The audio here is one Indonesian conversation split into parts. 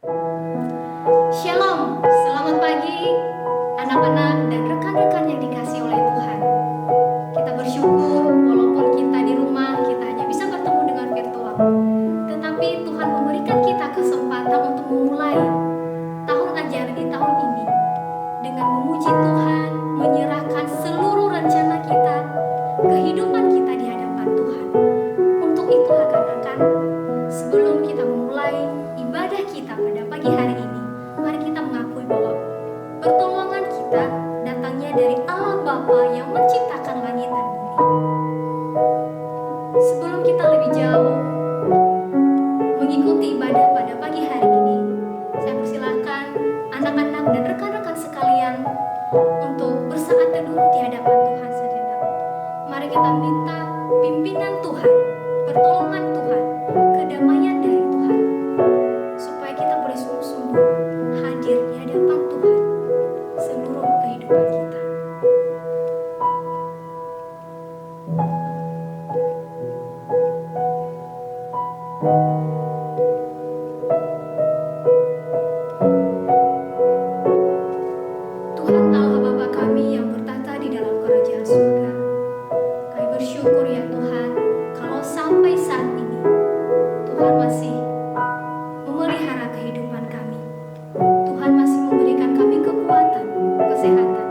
Shalom, selamat pagi anak-anak dan rekan-rekan yang dikasihi oleh Tuhan. Kita bersyukur walaupun kita di rumah, kita hanya bisa bertemu dengan virtual. Tetapi Tuhan memberikan kita kesempatan untuk memulai tahun ajaran di tahun ini dengan memuji Tuhan, menyerahkan seluruh rencana kita, kehidupan kita di hadapan Tuhan. Untuk itu rekan-rekan, sebelum kita memulai ibadah kita pada pagi hari ini, mari kita mengakui bahwa pertolongan kita datangnya dari Allah Bapa yang menciptakan langit dan bumi. Sebelum kita lebih jauh mengikuti ibadah pada pagi hari ini, saya persilahkan anak-anak dan rekan-rekan sekalian untuk bersaat teduh di hadapan Tuhan sejenak. Mari kita minta pimpinan Tuhan, pertolongan Tuhan, kedamaian dari Tuhan, supaya kita boleh sungguh-sungguh hadir di hadapan Tuhan seluruh kehidupan kita. Tuhan Allah Bapa kami yang bertata di dalam kerajaan surga, kami bersyukur ya Tuhan, kalau sampai saat ini Tuhan masih memelihara kehidupan kami. Tuhan masih memberikan kami kekuatan, kesehatan.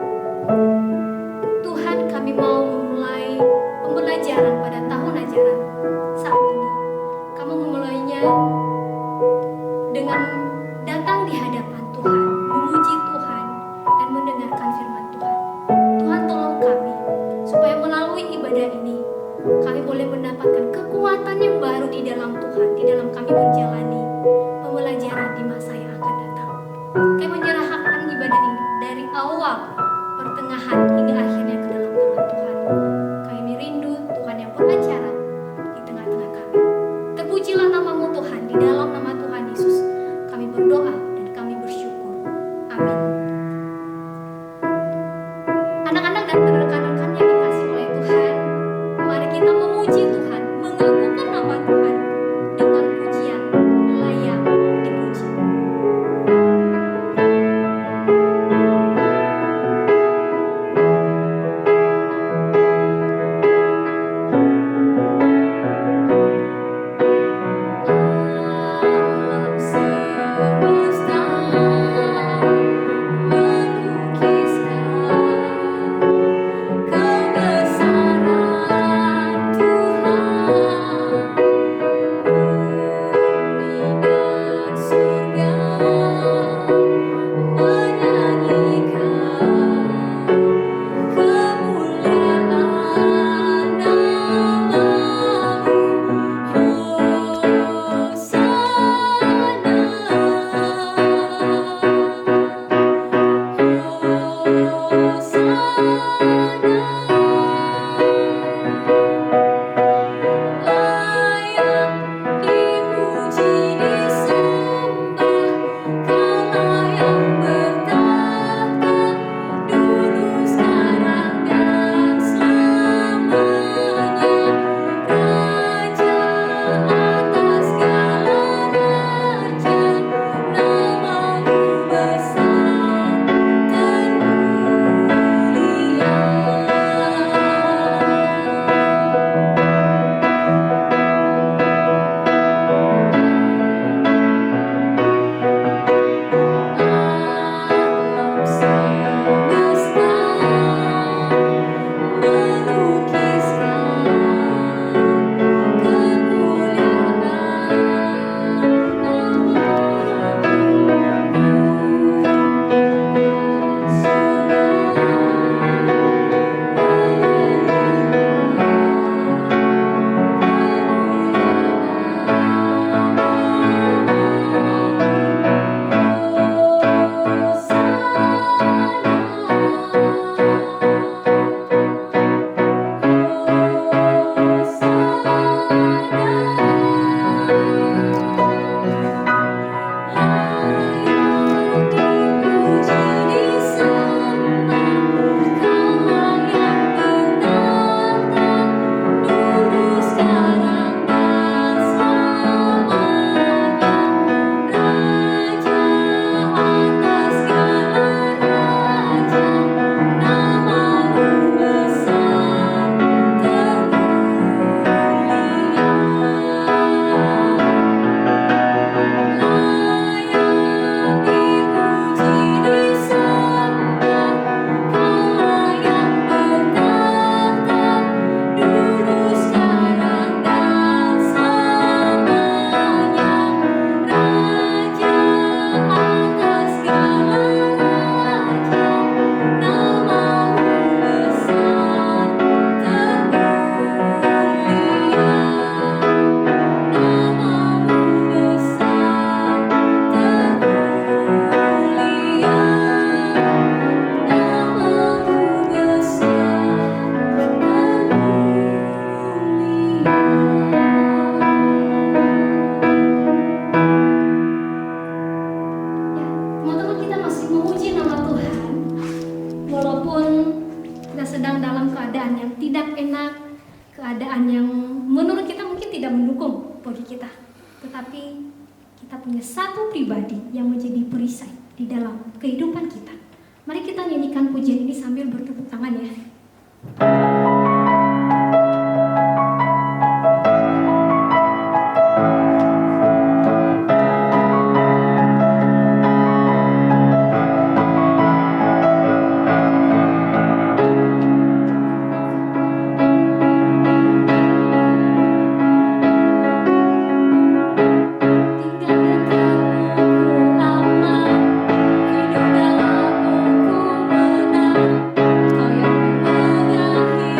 Tuhan, kami mau memulai pembelajaran pada tahun ajaran saat ini. Kami memulainya dengan datang di hadapan Tuhan, memuji Tuhan, dan mendengarkan firman Tuhan. Tuhan tolong kami, supaya melalui ibadah ini, kami boleh mendapatkan kekuatan yang baru di dalam Tuhan, di dalam kami menjalani pembelajaran di masa yang akan datang. Kami menyerahkan ibadah ini dari awal, pertengahan, hingga akhirnya ke dalam tangan Tuhan. Kami rindu Tuhan yang beracara di tengah-tengah kami. Terpujilah nama-Mu Tuhan di bagi kita. Tetapi kita punya satu pribadi yang menjadi perisai di dalam kehidupan kita. Mari kita nyanyikan pujian ini sambil bertepuk tangan ya. Kau yang mengakhiri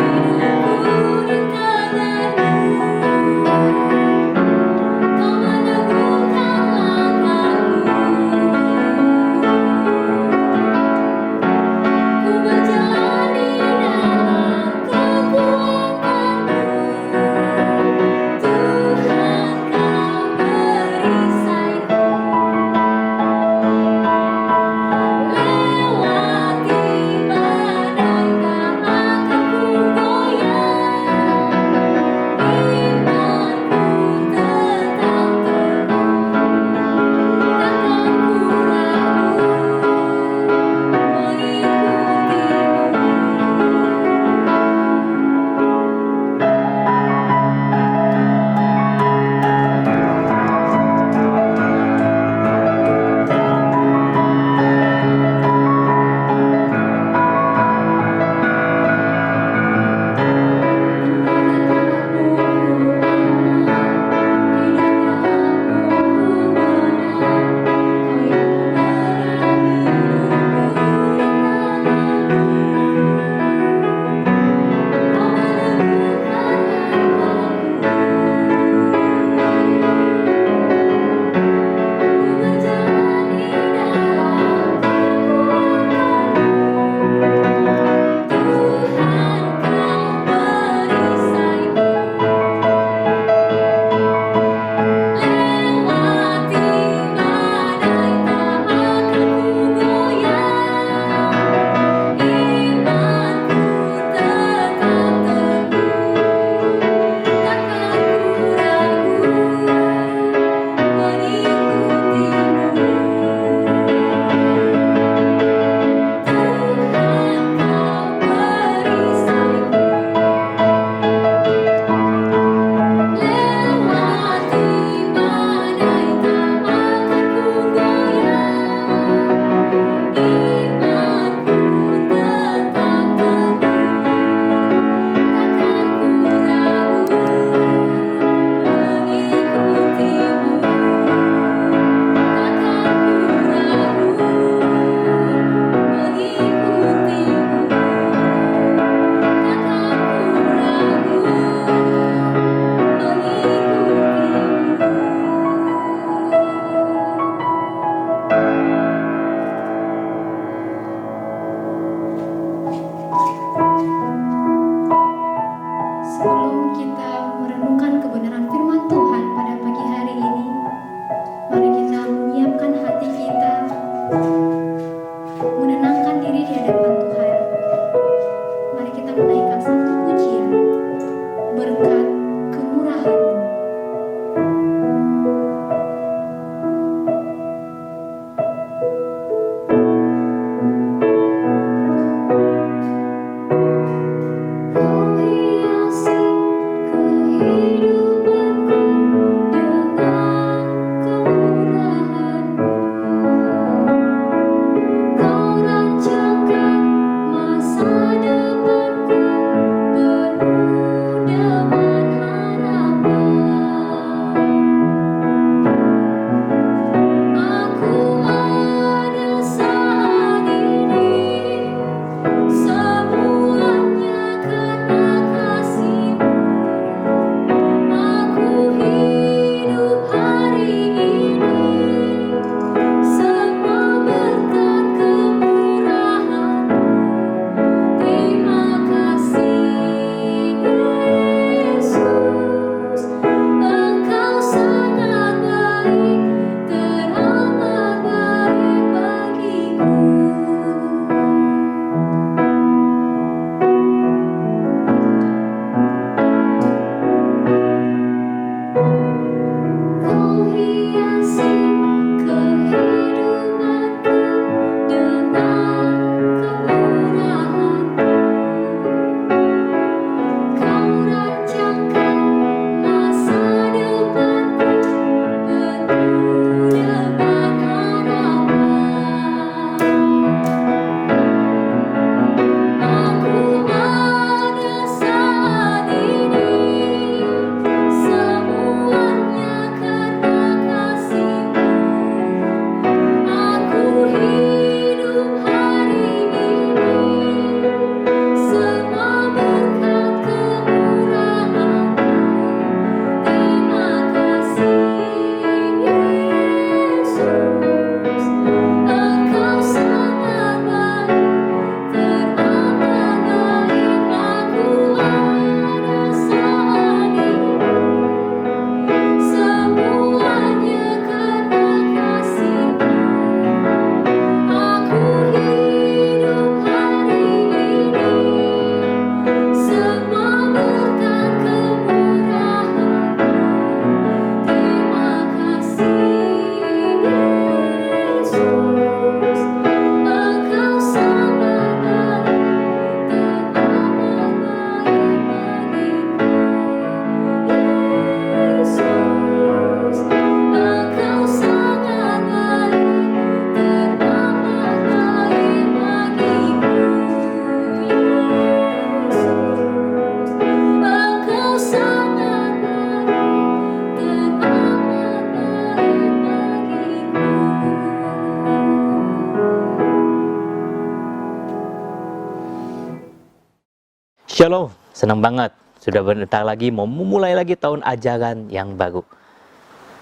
Shalom, senang banget. Sudah bentar lagi mau memulai lagi tahun ajaran yang baru.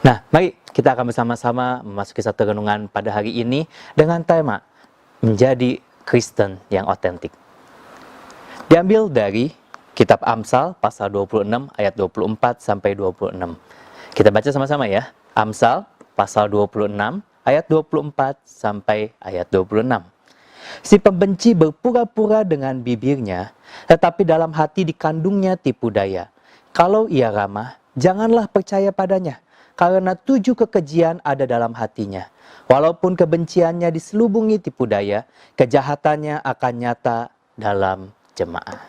Nah, mari kita akan bersama-sama memasuki satu renungan pada hari ini dengan tema menjadi Kristen yang otentik. Diambil dari kitab Amsal pasal 26 ayat 24 sampai 26. Kita baca sama-sama ya. Amsal pasal 26 ayat 24 sampai ayat 26. Si pembenci berpura-pura dengan bibirnya, tetapi dalam hati dikandungnya tipu daya. Kalau ia ramah, janganlah percaya padanya, karena 7 kekejian ada dalam hatinya. Walaupun kebenciannya diselubungi tipu daya, kejahatannya akan nyata dalam jemaah.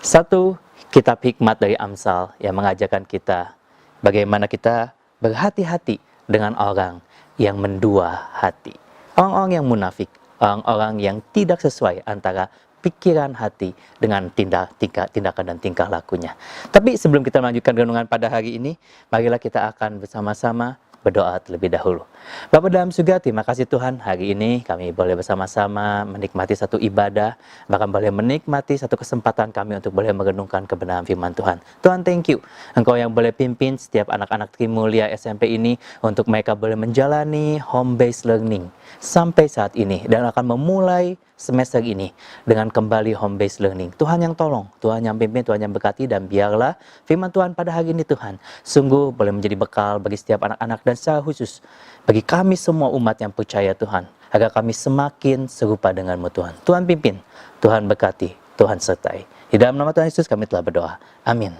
Satu kitab hikmat dari Amsal yang mengajarkan kita bagaimana kita berhati-hati dengan orang yang mendua hati. Orang-orang yang munafik. Orang-orang yang tidak sesuai antara pikiran hati dengan tindakan dan tingkah lakunya. Tapi sebelum kita melanjutkan renungan pada hari ini, marilah kita akan bersama-sama berdoa terlebih dahulu. Bapa dalam surga, terima kasih Tuhan, hari ini kami boleh bersama-sama menikmati satu ibadah, bahkan boleh menikmati satu kesempatan kami untuk boleh merenungkan kebenaran firman Tuhan. Tuhan, thank you. Engkau yang boleh pimpin setiap anak-anak Trimulia SMP ini untuk mereka boleh menjalani home-based learning sampai saat ini dan akan memulai semester ini dengan kembali home-based learning. Tuhan yang tolong, Tuhan yang pimpin, Tuhan yang berkati, dan biarlah firman Tuhan pada hari ini Tuhan sungguh boleh menjadi bekal bagi setiap anak-anak dan secara khusus bagi kami semua umat yang percaya Tuhan, agar kami semakin serupa denganmu Tuhan. Tuhan pimpin, Tuhan berkati, Tuhan sertai. Di dalam nama Tuhan Yesus kami telah berdoa. Amin.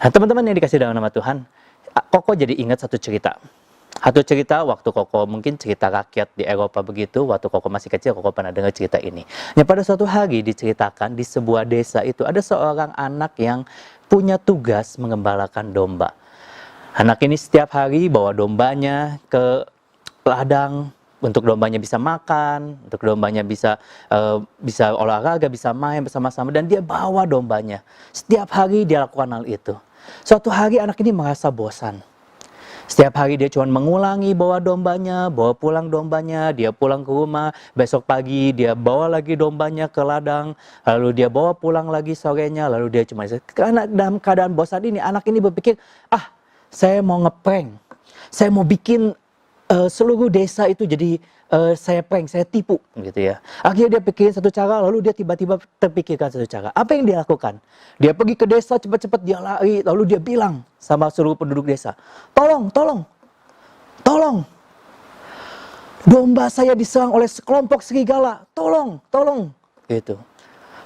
Nah, teman-teman yang dikasih dalam nama Tuhan, Koko jadi ingat satu cerita. Satu cerita waktu Koko, mungkin cerita rakyat di Eropa begitu, waktu Koko masih kecil, Koko pernah dengar cerita ini. Yang pada suatu hari diceritakan di sebuah desa itu, ada seorang anak yang punya tugas mengembalakan domba. Anak ini setiap hari bawa dombanya ke ladang, untuk dombanya bisa makan, untuk dombanya bisa olahraga, bisa main bersama-sama, dan dia bawa dombanya. Setiap hari dia lakukan hal itu. Suatu hari anak ini merasa bosan. Setiap hari dia cuma mengulangi bawa dombanya, bawa pulang dombanya, dia pulang ke rumah, besok pagi dia bawa lagi dombanya ke ladang, lalu dia bawa pulang lagi sorenya, lalu dia cuma, karena dalam keadaan bosan ini, anak ini berpikir, saya mau ngeprank, saya mau bikin seluruh desa itu jadi saya prank, saya tipu gitu ya. Akhirnya dia pikirin satu cara, lalu dia tiba-tiba terpikirkan satu cara. Apa yang dia lakukan? Dia pergi ke desa, cepat-cepat dia lari, lalu dia bilang sama seluruh penduduk desa, tolong, domba saya diserang oleh sekelompok serigala, tolong, gitu.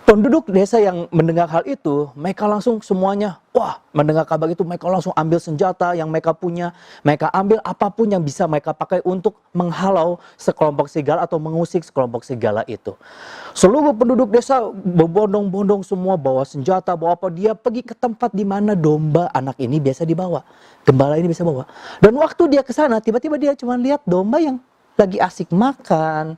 Penduduk desa yang mendengar hal itu, mereka langsung semuanya, mendengar kabar itu, mereka langsung ambil senjata yang mereka punya, mereka ambil apapun yang bisa mereka pakai untuk menghalau sekelompok serigala atau mengusik sekelompok serigala itu. Seluruh penduduk desa berbondong-bondong semua bawa senjata, bawa apa, dia pergi ke tempat di mana domba anak ini biasa dibawa, gembala ini bisa bawa. Dan waktu dia ke sana, tiba-tiba dia cuma lihat domba yang lagi asik makan,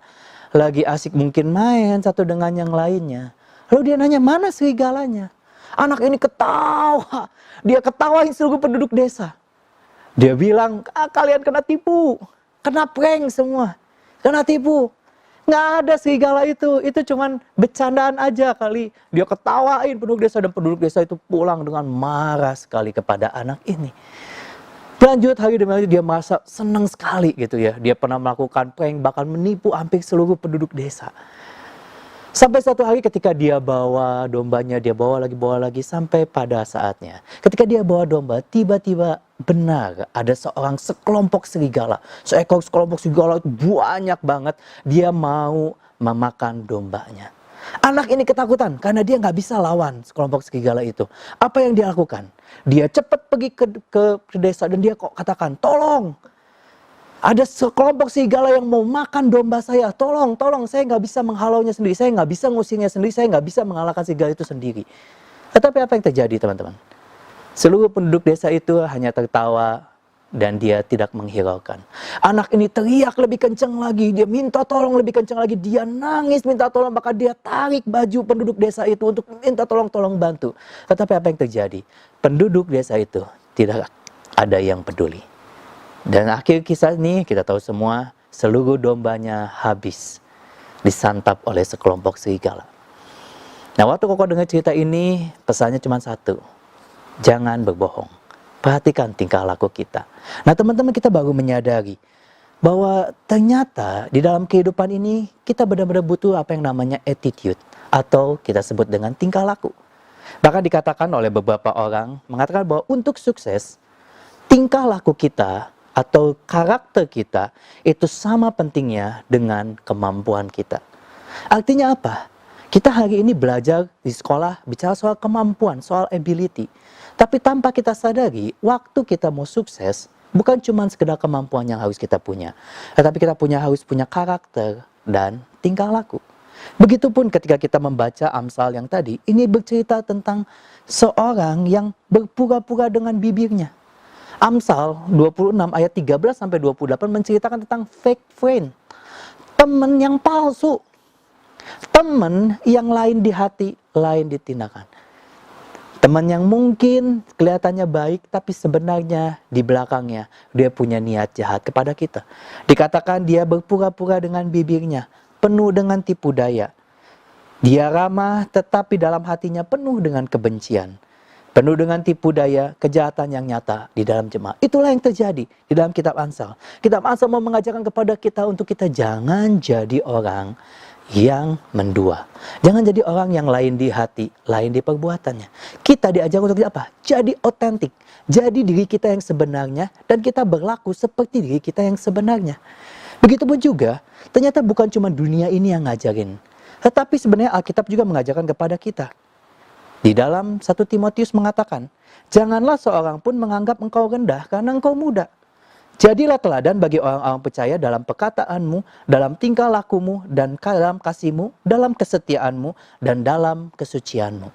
lagi asik mungkin main satu dengan yang lainnya. Lalu dia nanya, mana serigalanya? Anak ini ketawa. Dia ketawain seluruh penduduk desa. Dia bilang, kalian kena tipu. Kena prank semua. Kena tipu. Nggak ada serigala itu. Itu cuman bercandaan aja kali. Dia ketawain penduduk desa. Dan penduduk desa itu pulang dengan marah sekali kepada anak ini. Lanjut hari demi hari dia merasa senang sekali gitu ya. Dia pernah melakukan prank, bahkan menipu hampir seluruh penduduk desa. Sampai suatu hari ketika dia bawa dombanya, dia bawa lagi, sampai pada saatnya. Ketika dia bawa domba, tiba-tiba benar ada sekelompok serigala. Sekelompok serigala itu banyak banget, dia mau memakan dombanya. Anak ini ketakutan karena dia nggak bisa lawan sekelompok serigala itu. Apa yang dia lakukan? Dia cepat pergi ke desa dan dia katakan, tolong! Ada sekelompok serigala yang mau makan domba saya. Tolong, saya nggak bisa menghalaunya sendiri. Saya nggak bisa ngusirnya sendiri. Saya nggak bisa mengalahkan serigala itu sendiri. Tetapi apa yang terjadi teman-teman? Seluruh penduduk desa itu hanya tertawa dan dia tidak menghiraukan. Anak ini teriak lebih kencang lagi. Dia minta tolong lebih kencang lagi. Dia nangis minta tolong. Maka dia tarik baju penduduk desa itu untuk minta tolong bantu. Tetapi apa yang terjadi? Penduduk desa itu tidak ada yang peduli. Dan akhir kisah ini kita tahu semua, seluruh dombanya habis disantap oleh sekelompok serigala. Nah, waktu Koko dengar cerita ini, pesannya cuma satu. Jangan berbohong. Perhatikan tingkah laku kita. Nah, teman-teman, kita baru menyadari bahwa ternyata di dalam kehidupan ini kita benar-benar butuh apa yang namanya attitude atau kita sebut dengan tingkah laku. Bahkan dikatakan oleh beberapa orang mengatakan bahwa untuk sukses, tingkah laku kita atau karakter kita itu sama pentingnya dengan kemampuan kita. Artinya apa? Kita hari ini belajar di sekolah bicara soal kemampuan, soal ability. Tapi tanpa kita sadari, waktu kita mau sukses, bukan cuma sekedar kemampuan yang harus kita punya. Tetapi kita harus punya karakter dan tingkah laku. Begitupun ketika kita membaca Amsal yang tadi, ini bercerita tentang seorang yang berpura-pura dengan bibirnya. Amsal 26 ayat 13-28 menceritakan tentang fake friend. Teman yang palsu. Teman yang lain di hati, lain di tindakan. Teman yang mungkin kelihatannya baik, tapi sebenarnya di belakangnya dia punya niat jahat kepada kita. Dikatakan dia berpura-pura dengan bibirnya, penuh dengan tipu daya. Dia ramah, tetapi dalam hatinya penuh dengan kebencian. Penuh dengan tipu daya, kejahatan yang nyata di dalam jemaat. Itulah yang terjadi di dalam kitab Amsal. Kitab Amsal mau mengajarkan kepada kita untuk kita jangan jadi orang yang mendua. Jangan jadi orang yang lain di hati, lain di perbuatannya. Kita diajar untuk apa? Jadi otentik. Jadi diri kita yang sebenarnya dan kita berlaku seperti diri kita yang sebenarnya. Begitupun juga, ternyata bukan cuma dunia ini yang ngajarin. Tetapi sebenarnya Alkitab juga mengajarkan kepada kita. Di dalam 1 Timotius mengatakan, janganlah seorang pun menganggap engkau rendah karena engkau muda. Jadilah teladan bagi orang-orang percaya dalam perkataanmu, dalam tingkah lakumu, dan dalam kasihmu, dalam kesetiaanmu, dan dalam kesucianmu.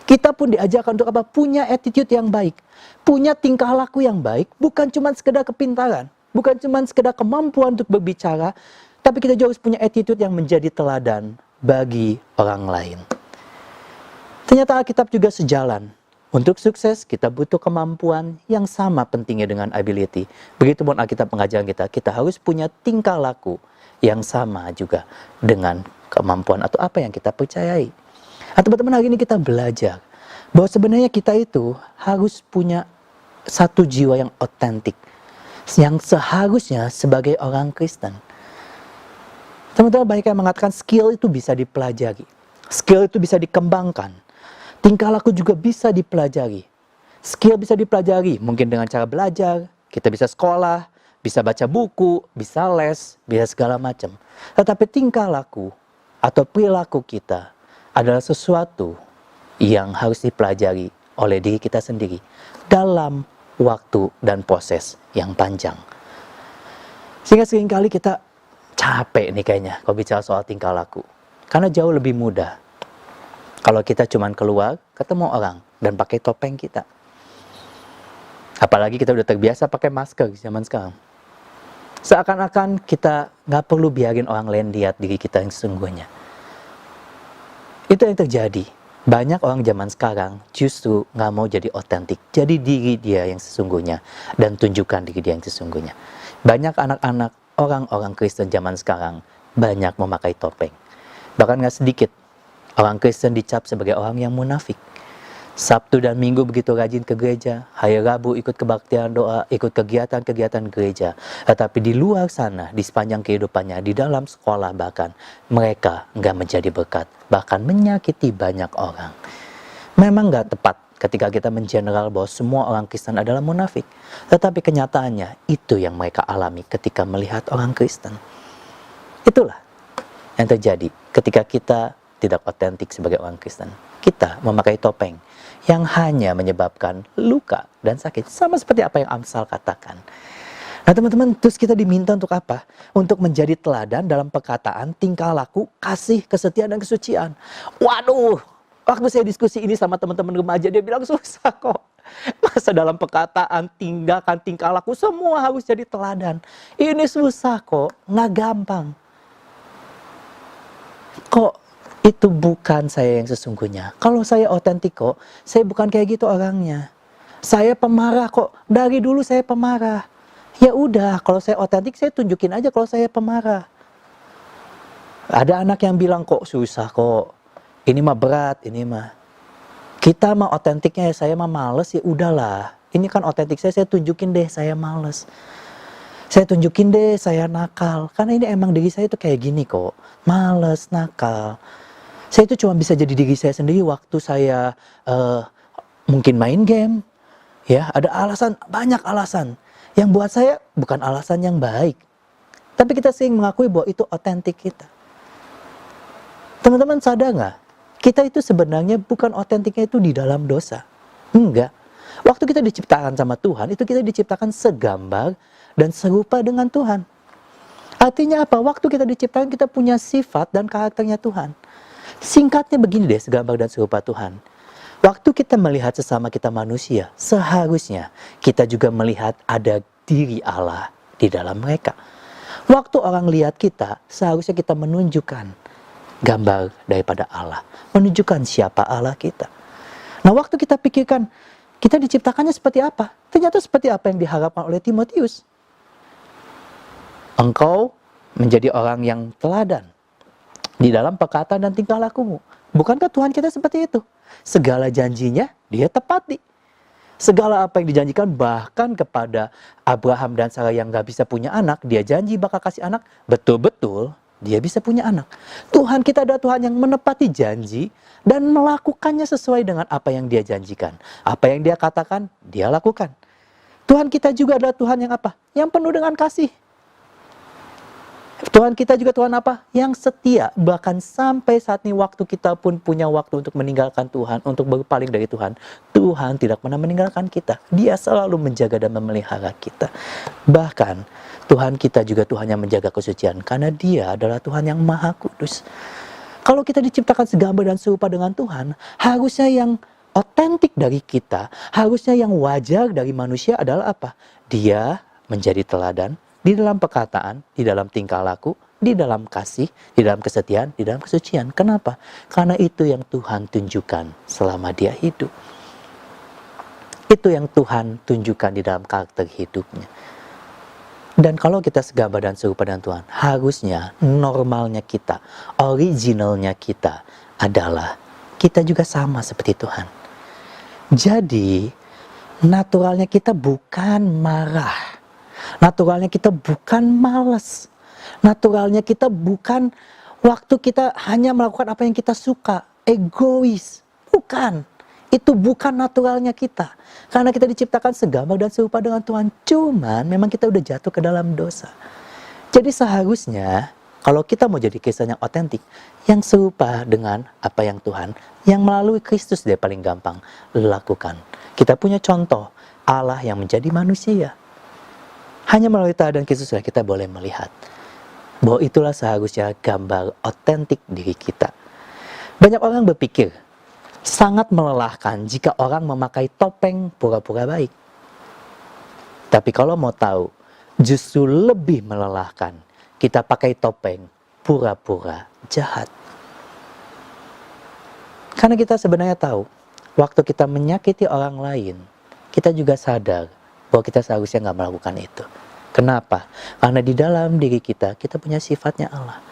Kita pun diajarkan untuk apa? Punya attitude yang baik. Punya tingkah laku yang baik, bukan cuma sekedar kepintaran. Bukan cuma sekedar kemampuan untuk berbicara, tapi kita juga harus punya attitude yang menjadi teladan bagi orang lain. Ternyata Alkitab juga sejalan. Untuk sukses, kita butuh kemampuan yang sama pentingnya dengan ability. Begitupun Alkitab mengajarkan kita harus punya tingkah laku yang sama juga dengan kemampuan atau apa yang kita percayai. Nah, teman-teman, hari ini kita belajar bahwa sebenarnya kita itu harus punya satu jiwa yang otentik, yang seharusnya sebagai orang Kristen. Teman-teman, banyak yang mengatakan skill itu bisa dipelajari. Skill itu bisa dikembangkan. Tingkah laku juga bisa dipelajari. Skill bisa dipelajari, mungkin dengan cara belajar, kita bisa sekolah, bisa baca buku, bisa les, bisa segala macam. Tetapi tingkah laku atau perilaku kita adalah sesuatu yang harus dipelajari oleh diri kita sendiri dalam waktu dan proses yang panjang. Sehingga seringkali kita capek nih kayaknya kalau bicara soal tingkah laku. Karena jauh lebih mudah kalau kita cuma keluar, ketemu orang, dan pakai topeng kita. Apalagi kita udah terbiasa pakai masker zaman sekarang. Seakan-akan kita nggak perlu biarin orang lain lihat diri kita yang sesungguhnya. Itu yang terjadi. Banyak orang zaman sekarang justru nggak mau jadi otentik. Jadi diri dia yang sesungguhnya. Dan tunjukkan diri dia yang sesungguhnya. Banyak anak-anak, orang-orang Kristen zaman sekarang, banyak memakai topeng. Bahkan nggak sedikit orang Kristen dicap sebagai orang yang munafik. Sabtu dan Minggu begitu rajin ke gereja, hari Rabu ikut kebaktian doa, ikut kegiatan-kegiatan gereja. Tetapi di luar sana, di sepanjang kehidupannya, di dalam sekolah bahkan, mereka nggak menjadi berkat, bahkan menyakiti banyak orang. Memang nggak tepat ketika kita mengeneral bahwa semua orang Kristen adalah munafik. Tetapi kenyataannya, itu yang mereka alami ketika melihat orang Kristen. Itulah yang terjadi ketika kita tidak otentik sebagai orang Kristen. Kita memakai topeng yang hanya menyebabkan luka dan sakit. Sama seperti apa yang Amsal katakan. Nah teman-teman, terus kita diminta untuk apa? Untuk menjadi teladan dalam perkataan, tingkah laku, kasih, kesetiaan, dan kesucian. Waduh, waktu saya diskusi ini sama teman-teman remaja, dia bilang susah kok. Masa dalam perkataan, tindakan, tingkah laku, semua harus jadi teladan. Ini susah kok, nggak gampang. Kok itu bukan saya yang sesungguhnya. Kalau saya otentik kok, saya bukan kayak gitu orangnya. Saya pemarah kok, dari dulu saya pemarah. Ya udah, kalau saya otentik, saya tunjukin aja kalau saya pemarah. Ada anak yang bilang kok susah kok. ini mah berat, ini mah. Kita mah otentiknya, saya mah males, ya udahlah. Ini kan otentik saya tunjukin deh saya males. Saya tunjukin deh saya nakal. Karena ini emang diri saya tuh kayak gini kok. Males, nakal. Saya itu cuma bisa jadi diri saya sendiri waktu saya mungkin main game. Ya, ada alasan, banyak alasan. Yang buat saya bukan alasan yang baik. Tapi kita sering mengakui bahwa itu otentik kita. Teman-teman sadar nggak? Kita itu sebenarnya bukan otentiknya itu di dalam dosa. Enggak. Waktu kita diciptakan sama Tuhan, itu kita diciptakan segambar dan serupa dengan Tuhan. Artinya apa? Waktu kita diciptakan, kita punya sifat dan karakternya Tuhan. Singkatnya begini deh, segambar dan serupa Tuhan. Waktu kita melihat sesama kita manusia, seharusnya kita juga melihat ada diri Allah di dalam mereka. Waktu orang lihat kita, seharusnya kita menunjukkan gambar daripada Allah. Menunjukkan siapa Allah kita. Nah, waktu kita pikirkan, kita diciptakannya seperti apa? Ternyata seperti apa yang diharapkan oleh Timotius. Engkau menjadi orang yang teladan di dalam perkataan dan tingkah lakumu. Bukankah Tuhan kita seperti itu? Segala janjinya, dia tepati. Segala apa yang dijanjikan, bahkan kepada Abraham dan Sarah yang gak bisa punya anak, dia janji bakal kasih anak, betul-betul dia bisa punya anak. Tuhan kita adalah Tuhan yang menepati janji dan melakukannya sesuai dengan apa yang dia janjikan. Apa yang dia katakan, dia lakukan. Tuhan kita juga adalah Tuhan yang apa? Yang penuh dengan kasih. Tuhan kita juga Tuhan apa? Yang setia. Bahkan sampai saat ini waktu kita pun punya waktu untuk meninggalkan Tuhan, untuk berpaling dari Tuhan. Tuhan tidak pernah meninggalkan kita. Dia selalu menjaga dan memelihara kita. Bahkan Tuhan kita juga Tuhan yang menjaga kesucian. Karena dia adalah Tuhan yang maha kudus. Kalau kita diciptakan segambar dan serupa dengan Tuhan, harusnya yang otentik dari kita, harusnya yang wajar dari manusia adalah apa? Dia menjadi teladan di dalam perkataan, di dalam tingkah laku, di dalam kasih, di dalam kesetiaan, di dalam kesucian. Kenapa? Karena itu yang Tuhan tunjukkan selama dia hidup. Itu yang Tuhan tunjukkan di dalam karakter hidupnya. Dan kalau kita segambar dan serupa dengan Tuhan, harusnya normalnya kita, originalnya kita adalah kita juga sama seperti Tuhan. Jadi, naturalnya kita bukan marah. Naturalnya kita bukan malas. Naturalnya kita bukan waktu kita hanya melakukan apa yang kita suka, egois. Bukan. Itu bukan naturalnya kita. Karena kita diciptakan segambar dan serupa dengan Tuhan. Cuman memang kita udah jatuh ke dalam dosa. Jadi seharusnya kalau kita mau jadi Kristen yang otentik, yang serupa dengan apa yang Tuhan, yang melalui Kristus dia paling gampang lakukan. Kita punya contoh Allah yang menjadi manusia. Hanya melalui teladan Kristus kita boleh melihat bahwa itulah seharusnya gambar otentik diri kita. Banyak orang berpikir sangat melelahkan jika orang memakai topeng pura-pura baik. Tapi kalau mau tahu, justru lebih melelahkan kita pakai topeng pura-pura jahat. Karena kita sebenarnya tahu, waktu kita menyakiti orang lain, kita juga sadar bahwa kita seharusnya nggak melakukan itu. Kenapa? Karena di dalam diri kita, kita punya sifatnya Allah.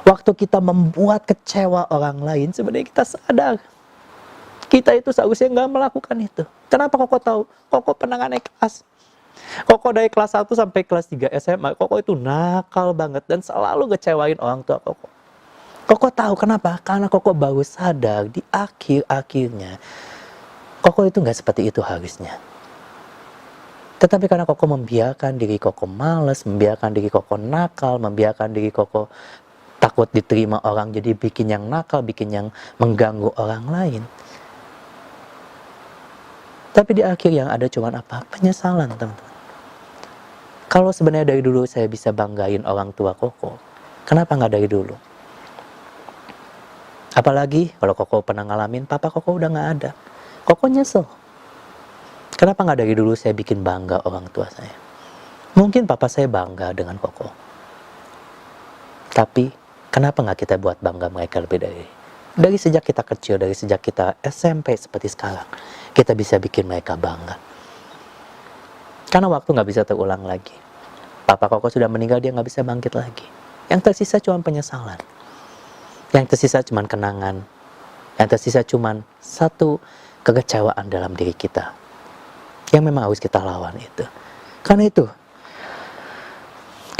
Waktu kita membuat kecewa orang lain, sebenarnya kita sadar kita itu seharusnya nggak melakukan itu. Kenapa Koko tahu? Koko pernah naik kelas. Koko dari kelas 1 sampai kelas 3 SMA, Koko itu nakal banget dan selalu ngecewain orang tua Koko. Koko tahu kenapa? Karena Koko baru sadar di akhir-akhirnya Koko itu nggak seperti itu harusnya. Tetapi karena Koko membiarkan diri Koko malas, membiarkan diri Koko nakal, membiarkan diri Koko takut diterima orang, jadi bikin yang nakal, bikin yang mengganggu orang lain. Tapi di akhir yang ada cuma apa? Penyesalan, teman-teman. Kalau sebenarnya dari dulu saya bisa banggain orang tua Koko, kenapa nggak dari dulu? Apalagi kalau Koko pernah ngalamin, papa Koko udah nggak ada. Koko nyesel. Kenapa nggak dari dulu saya bikin bangga orang tua saya? Mungkin papa saya bangga dengan Koko. Tapi kenapa nggak kita buat bangga mereka lebih dari sejak kita kecil, dari sejak kita SMP seperti sekarang. Kita bisa bikin mereka bangga. Karena waktu nggak bisa terulang lagi. Papa Koko sudah meninggal, dia nggak bisa bangkit lagi. Yang tersisa cuma penyesalan. Yang tersisa cuma kenangan Yang tersisa cuman satu kekecewaan dalam diri kita. Yang memang harus kita lawan itu. Karena itu,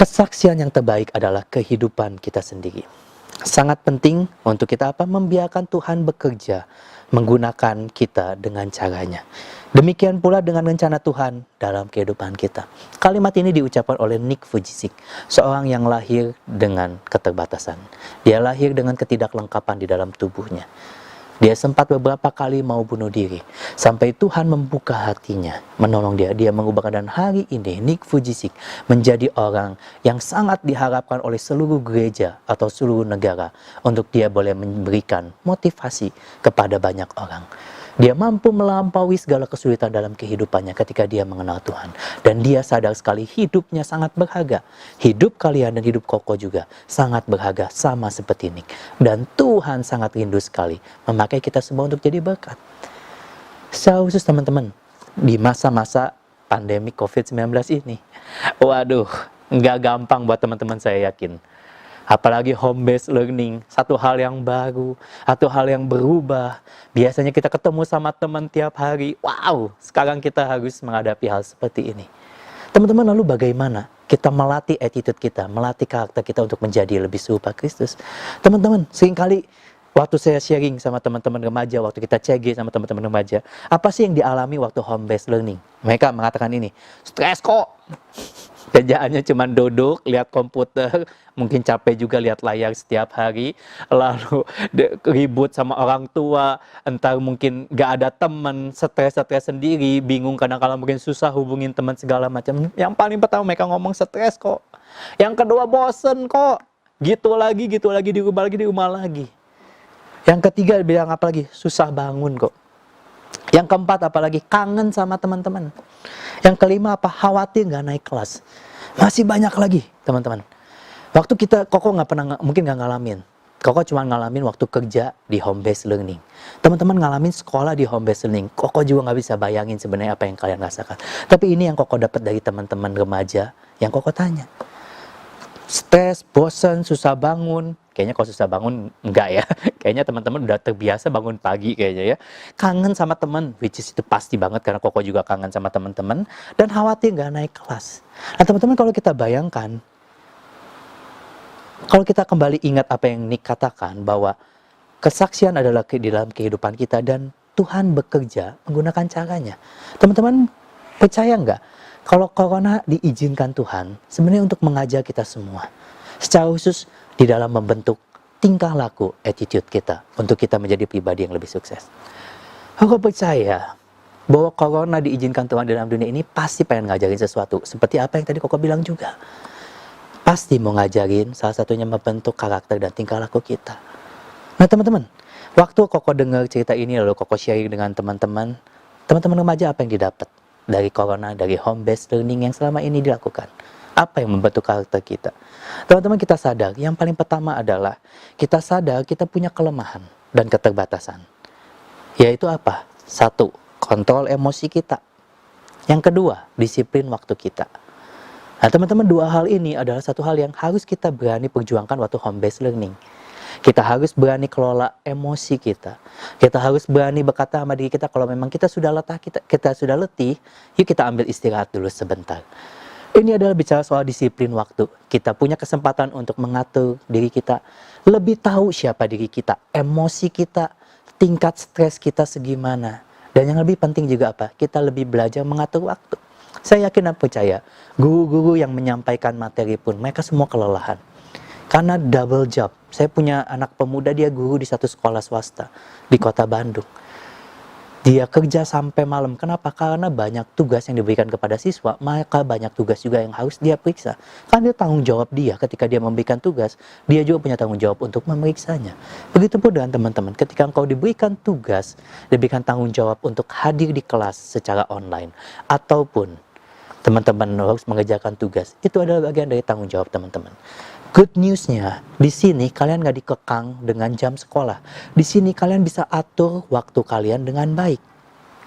kesaksian yang terbaik adalah kehidupan kita sendiri. Sangat penting untuk kita membiarkan Tuhan bekerja, menggunakan kita dengan caranya. Demikian pula dengan rencana Tuhan dalam kehidupan kita. Kalimat ini diucapkan oleh Nick Vujicic, seorang yang lahir dengan keterbatasan. Dia lahir dengan ketidaklengkapan di dalam tubuhnya. Dia sempat beberapa kali mau bunuh diri. Sampai Tuhan membuka hatinya, menolong dia. Dia mengubah keadaan. Hari ini Nick Vujicic menjadi orang yang sangat diharapkan oleh seluruh gereja atau seluruh negara untuk dia boleh memberikan motivasi kepada banyak orang. Dia mampu melampaui segala kesulitan dalam kehidupannya ketika dia mengenal Tuhan. Dan dia sadar sekali hidupnya sangat berharga. Hidup kalian dan hidup Koko juga sangat berharga sama seperti Nick. Dan Tuhan sangat rindu sekali memakai kita semua untuk jadi berkat. Secara khusus teman-teman, di masa-masa pandemi COVID-19 ini, waduh, nggak gampang buat teman-teman, saya yakin. Apalagi home-based learning, satu hal yang baru, satu hal yang berubah. Biasanya kita ketemu sama teman tiap hari. Wow, sekarang kita harus menghadapi hal seperti ini. Teman-teman, lalu bagaimana kita melatih attitude kita, melatih karakter kita untuk menjadi lebih serupa Kristus? Teman-teman, seringkali waktu saya sharing sama teman-teman remaja, waktu kita CG sama teman-teman remaja, apa sih yang dialami waktu home-based learning? Mereka mengatakan ini, stres kok. Kerjaannya cuma duduk, lihat komputer, mungkin capek juga lihat layar setiap hari, lalu ribut sama orang tua, entar mungkin gak ada teman, stres sendiri, bingung kadang-kadang mungkin susah hubungin teman segala macam. Yang paling pertama mereka ngomong stres kok. Yang kedua bosen kok, gitu lagi, di rumah lagi. Yang ketiga bilang apa lagi? Susah bangun kok. Yang keempat apalagi? Kangen sama teman-teman. Yang kelima apa? Khawatir gak naik kelas. Masih banyak lagi teman-teman. Waktu kita, Koko gak pernah, mungkin gak ngalamin. Koko cuma ngalamin waktu kerja di home-based learning. Teman-teman ngalamin sekolah di home-based learning. Koko juga gak bisa bayangin sebenarnya apa yang kalian rasakan. Tapi ini yang Koko dapat dari teman-teman remaja yang Koko tanya. Stres, bosan, susah bangun. Kayaknya kalau susah bangun, enggak ya. Kayaknya teman-teman udah terbiasa bangun pagi kayaknya ya. Kangen sama teman, which is itu pasti banget karena Koko juga kangen sama teman-teman. Dan khawatir nggak naik kelas. Nah teman-teman, kalau kita bayangkan, kalau kita kembali ingat apa yang Nick katakan, bahwa kesaksian adalah di dalam kehidupan kita dan Tuhan bekerja menggunakan caranya. Teman-teman percaya nggak? Kalau corona diizinkan Tuhan, sebenarnya untuk mengajar kita semua. Secara khusus di dalam membentuk tingkah laku, attitude kita, untuk kita menjadi pribadi yang lebih sukses. Aku percaya bahwa corona diizinkan Tuhan dalam dunia ini pasti pengen ngajarin sesuatu. Seperti apa yang tadi Koko bilang juga. Pasti mau ngajarin, salah satunya membentuk karakter dan tingkah laku kita. Nah teman-teman, waktu Koko dengar cerita ini lalu Koko sharing dengan teman-teman remaja apa yang didapat dari corona, dari home-based learning yang selama ini dilakukan. Apa yang membentuk karakter kita? Teman-teman, kita sadar, yang paling pertama adalah kita sadar kita punya kelemahan dan keterbatasan. Yaitu apa? Satu, kontrol emosi kita. Yang kedua, disiplin waktu kita. Nah teman-teman, dua hal ini adalah satu hal yang harus kita berani perjuangkan waktu home-based learning. Kita harus berani kelola emosi kita. Kita harus berani berkata sama diri kita, kalau memang kita sudah letih, yuk kita ambil istirahat dulu sebentar. Ini adalah bicara soal disiplin waktu. Kita punya kesempatan untuk mengatur diri kita, lebih tahu siapa diri kita, emosi kita, tingkat stres kita segimana. Dan yang lebih penting juga apa? Kita lebih belajar mengatur waktu. Saya yakin dan percaya, guru-guru yang menyampaikan materi pun, mereka semua kelelahan. Karena double job. Saya punya anak pemuda, dia guru di satu sekolah swasta di kota Bandung. Dia kerja sampai malam. Kenapa? Karena banyak tugas yang diberikan kepada siswa, maka banyak tugas juga yang harus dia periksa. Karena dia tanggung jawab dia ketika dia memberikan tugas, dia juga punya tanggung jawab untuk memeriksanya. Begitupun dengan teman-teman, ketika engkau diberikan tugas, diberikan tanggung jawab untuk hadir di kelas secara online, ataupun teman-teman harus mengerjakan tugas, itu adalah bagian dari tanggung jawab teman-teman. Good news-nya, di sini kalian gak dikekang dengan jam sekolah. Di sini kalian bisa atur waktu kalian dengan baik.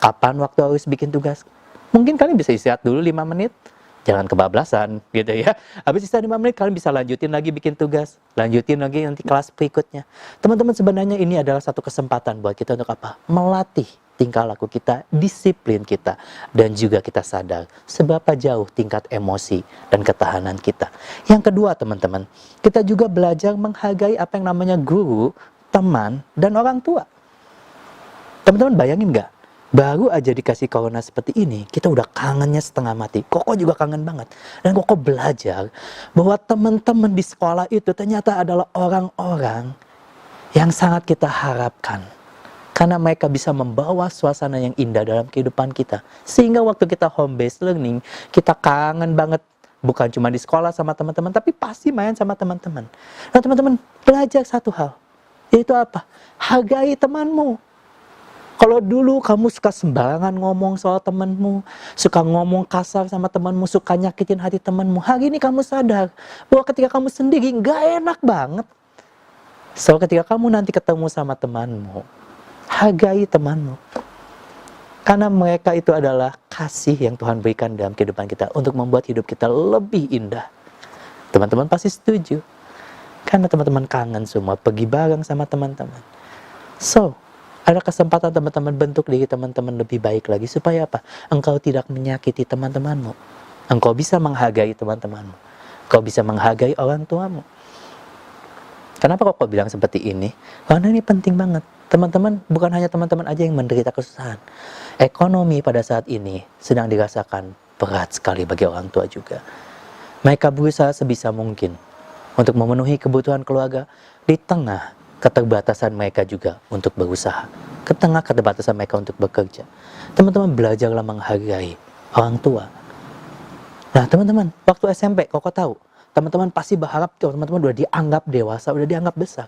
Kapan waktu harus bikin tugas? Mungkin kalian bisa istirahat dulu 5 menit. jangan kebablasan gitu ya. Habis sisa 5 menit kalian bisa lanjutin lagi bikin tugas, lanjutin lagi nanti kelas berikutnya. Teman-teman, sebenarnya ini adalah satu kesempatan buat kita untuk apa? Melatih tingkah laku kita, disiplin kita, dan juga kita sadar seberapa jauh tingkat emosi dan ketahanan kita. Yang kedua teman-teman, kita juga belajar menghargai apa yang namanya guru, teman, dan orang tua. Teman-teman bayangin nggak? Baru aja dikasih corona seperti ini, kita udah kangennya setengah mati. Koko juga kangen banget. Dan Koko belajar bahwa teman-teman di sekolah itu ternyata adalah orang-orang yang sangat kita harapkan. Karena mereka bisa membawa suasana yang indah dalam kehidupan kita. Sehingga waktu kita home based learning, kita kangen banget. Bukan cuma di sekolah sama teman-teman, tapi pasti main sama teman-teman. Nah teman-teman, belajar satu hal. Yaitu apa? Hargai temanmu. Kalau dulu kamu suka sembarangan ngomong soal temanmu, suka ngomong kasar sama temanmu, suka nyakitin hati temanmu, hari ini kamu sadar bahwa ketika kamu sendiri gak enak banget. So ketika kamu nanti ketemu sama temanmu, hargai temanmu. Karena mereka itu adalah kasih yang Tuhan berikan dalam kehidupan kita untuk membuat hidup kita lebih indah. Teman-teman pasti setuju. Karena teman-teman kangen semua pergi bareng sama teman-teman. So, ada kesempatan teman-teman bentuk diri teman-teman lebih baik lagi. Supaya apa? Engkau tidak menyakiti teman-temanmu. Engkau bisa menghargai teman-temanmu. Engkau bisa menghargai orang tuamu. Kenapa kok bilang seperti ini? Karena ini penting banget. Teman-teman, bukan hanya teman-teman aja yang menderita kesusahan. Ekonomi pada saat ini sedang dirasakan berat sekali bagi orang tua juga. Mereka berusaha sebisa mungkin untuk memenuhi kebutuhan keluarga di tengah keterbatasan mereka juga untuk berusaha. Ke tengah keterbatasan mereka untuk bekerja. Teman-teman belajarlah menghargai orang tua. Nah teman-teman, waktu SMP, Koko tahu, teman-teman pasti berharap teman-teman udah dianggap dewasa, udah dianggap besar.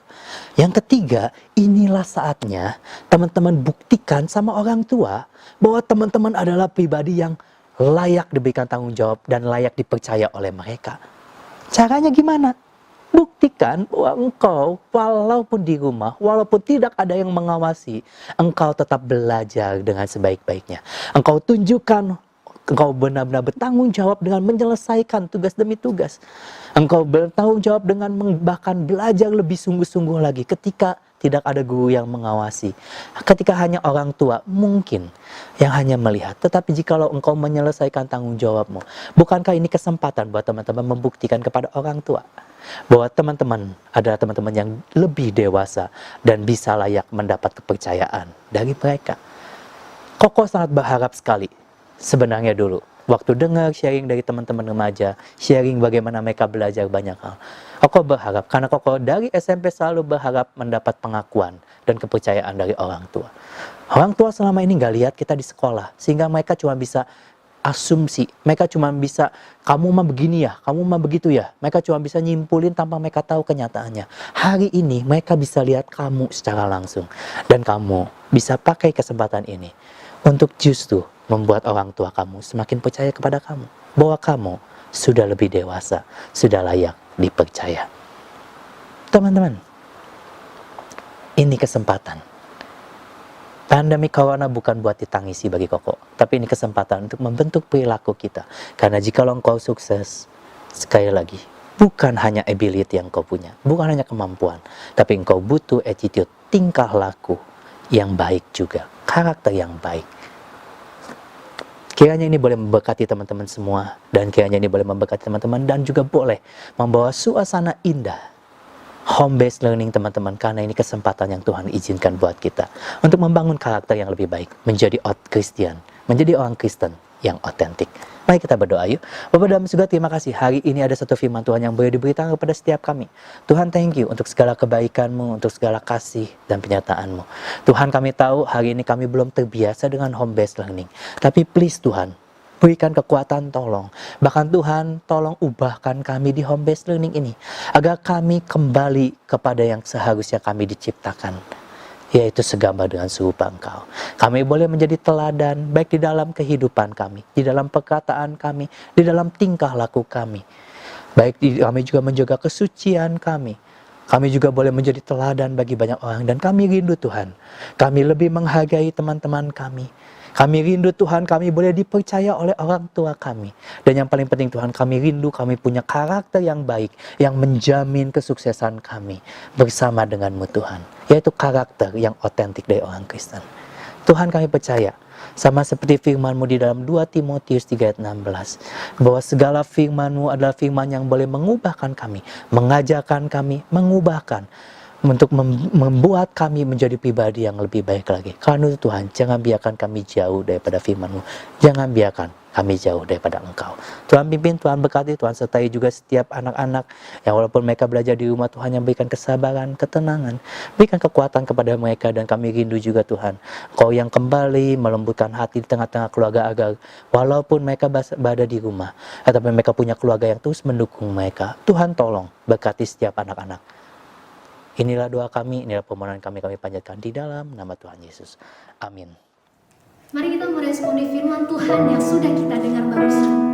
Yang ketiga, inilah saatnya teman-teman buktikan sama orang tua bahwa teman-teman adalah pribadi yang layak diberikan tanggung jawab dan layak dipercaya oleh mereka. Caranya gimana? Buktikan bahwa engkau walaupun di rumah, walaupun tidak ada yang mengawasi, engkau tetap belajar dengan sebaik-baiknya. Engkau tunjukkan, engkau benar-benar bertanggung jawab dengan menyelesaikan tugas demi tugas. Engkau bertanggung jawab dengan bahkan belajar lebih sungguh-sungguh lagi ketika tidak ada guru yang mengawasi. Ketika hanya orang tua mungkin yang hanya melihat. Tetapi jikalau engkau menyelesaikan tanggung jawabmu, bukankah ini kesempatan buat teman-teman membuktikan kepada orang tua bahwa teman-teman adalah teman-teman yang lebih dewasa dan bisa layak mendapat kepercayaan dari mereka. Koko sangat berharap sekali sebenarnya dulu waktu dengar sharing dari teman-teman remaja, sharing bagaimana mereka belajar banyak hal. Koko berharap, karena Koko dari SMP selalu berharap mendapat pengakuan dan kepercayaan dari orang tua. Orang tua selama ini gak lihat kita di sekolah, sehingga mereka cuma bisa asumsi. Mereka cuma bisa, kamu mah begini ya, kamu mah begitu ya. Mereka cuma bisa nyimpulin tanpa mereka tahu kenyataannya. Hari ini mereka bisa lihat kamu secara langsung. Dan kamu bisa pakai kesempatan ini untuk justru membuat orang tua kamu semakin percaya kepada kamu. Bahwa kamu sudah lebih dewasa, sudah layak dipercaya. Teman-teman, ini kesempatan. Pandemi corona bukan buat ditangisi bagi Koko, tapi ini kesempatan untuk membentuk perilaku kita. Karena jika engkau sukses, sekali lagi, bukan hanya ability yang kau punya, bukan hanya kemampuan, tapi engkau butuh attitude, tingkah laku yang baik juga, karakter yang baik. Kiranya ini boleh memberkati teman-teman semua, dan kiranya ini boleh memberkati teman-teman, dan juga boleh membawa suasana indah home based learning teman-teman, karena ini kesempatan yang Tuhan izinkan buat kita untuk membangun karakter yang lebih baik, menjadi Christian, menjadi orang Kristen yang otentik. Mari kita berdoa yuk. Bapa dalam surga, terima kasih hari ini ada satu firman Tuhan yang boleh diberitakan kepada setiap kami. Tuhan, thank you untuk segala kebaikan-Mu, untuk segala kasih dan penyertaan-Mu. Tuhan, kami tahu hari ini kami belum terbiasa dengan home based learning, tapi please Tuhan, berikan kekuatan, tolong. Bahkan Tuhan, tolong ubahkan kami di home based learning ini, agar kami kembali kepada yang seharusnya kami diciptakan, yaitu segambar dengan serupa Engkau. Kami boleh menjadi teladan, baik di dalam kehidupan kami, di dalam perkataan kami, di dalam tingkah laku kami. Kami juga menjaga kesucian kami. Kami juga boleh menjadi teladan bagi banyak orang. Dan kami rindu Tuhan, kami lebih menghargai teman-teman kami. Kami rindu Tuhan, kami boleh dipercaya oleh orang tua kami. Dan yang paling penting Tuhan, kami rindu kami punya karakter yang baik, yang menjamin kesuksesan kami bersama denganmu Tuhan. Yaitu karakter yang otentik dari orang Kristen. Tuhan kami percaya, sama seperti firman-Mu di dalam 2 Timotius 3 ayat 16, bahwa segala firman-Mu adalah firman yang boleh mengubahkan kami, mengajarkan kami, mengubahkan, untuk membuat kami menjadi pribadi yang lebih baik lagi. Karena itu Tuhan, jangan biarkan kami jauh daripada firman-Mu. Jangan biarkan kami jauh daripada Engkau. Tuhan pimpin, Tuhan berkati, Tuhan sertai juga setiap anak-anak yang walaupun mereka belajar di rumah, Tuhan yang berikan kesabaran, ketenangan, berikan kekuatan kepada mereka. Dan kami rindu juga Tuhan, Kau yang kembali melembutkan hati di tengah-tengah keluarga, agar walaupun mereka berada di rumah, tetapi mereka punya keluarga yang terus mendukung mereka. Tuhan tolong berkati setiap anak-anak. Inilah doa kami, inilah permohonan kami panjatkan di dalam nama Tuhan Yesus. Amin. Mari kita meresponi firman Tuhan yang sudah kita dengar barusan.